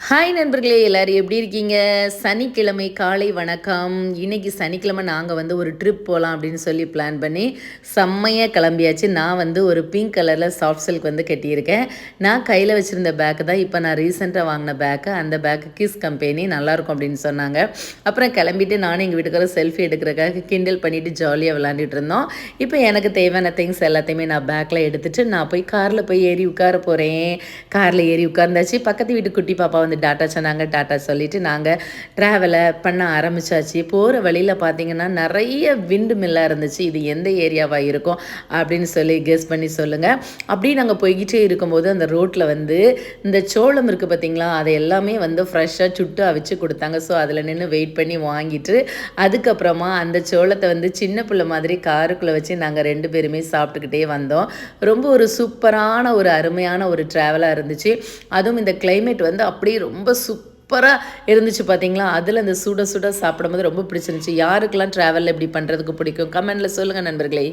Hi நண்பர்களே, எல்லோரும் எப்படி இருக்கீங்க? சனிக்கிழமை காலை வணக்கம். இன்றைக்கி சனிக்கிழமை நாங்கள் வந்து ஒரு ட்ரிப் போகலாம் அப்படின்னு சொல்லி பிளான் பண்ணி செம்மையாக கிளம்பியாச்சு. நான் வந்து ஒரு பிங்க் கலரில் சாஃப்ட் சில்க் வந்து கட்டியிருக்கேன். நான் கையில் வச்சுருந்த பேக்கு தான் இப்போ நான் ரீசெண்டாக வாங்கின பேக்கு. அந்த பேக்கு கிஸ் கம்பெனி நல்லாயிருக்கும் அப்படின்னு சொன்னாங்க. அப்புறம் கிளம்பிட்டு நானும் எங்கள் வீட்டுக்காரர் செல்ஃபி எடுக்கிறதுக்காக கிண்டல் பண்ணிவிட்டு ஜாலியாக விளாண்டுட்டு இருந்தோம். இப்போ எனக்கு தேவையான திங்ஸ் எல்லாத்தையுமே நான் பேக்கில் எடுத்துகிட்டு நான் போய் காரில் போய் ஏறி உட்கார போகிறேன். காரில் ஏறி உட்கார்ந்தாச்சு. பக்கத்து வீட்டு குட்டி பாப்பா வந்து டாட்டா சொன்னாங்க. டாட்டா சொல்லிவிட்டு நாங்கள் ட்ராவலை பண்ண ஆரம்பித்தாச்சு. போகிற வழியில் பார்த்திங்கன்னா நிறைய விண்டு மில்லாக இருந்துச்சு. இது எந்த ஏரியாவாக இருக்கும் அப்படின்னு சொல்லி கெஸ் பண்ணி சொல்லுங்கள். அப்படி நாங்கள் போய்கிட்டே இருக்கும்போது அந்த ரோட்டில் வந்து இந்த சோளம் இருக்குது பார்த்திங்களா, அதை எல்லாமே வந்து ஃப்ரெஷ்ஷாக சுட்டு அவிச்சு கொடுத்தாங்க. ஸோ அதில் நின்று வெயிட் பண்ணி வாங்கிட்டு அதுக்கப்புறமா அந்த சோளத்தை வந்து சின்ன பிள்ளை மாதிரி காருக்குள்ளே வச்சு நாங்கள் 2 பேருமே சாப்பிட்டுக்கிட்டே வந்தோம். ரொம்ப ஒரு சூப்பரான ஒரு அருமையான ஒரு ட்ராவலாக இருந்துச்சு. அதுவும் இந்த கிளைமேட் வந்து அப்படியே ரொம்ப சூப்பராக இருந்துச்சு பார்த்தீங்களா. அதில் அந்த சுட சுட சாப்பிடும்போது ரொம்ப பிடிச்சிருந்துச்சு. யாருக்கெல்லாம் ட்ராவலில் இப்படி பண்ணுறதுக்கு பிடிக்கும் கமெண்டில் சொல்லுங்கள் நண்பர்களே.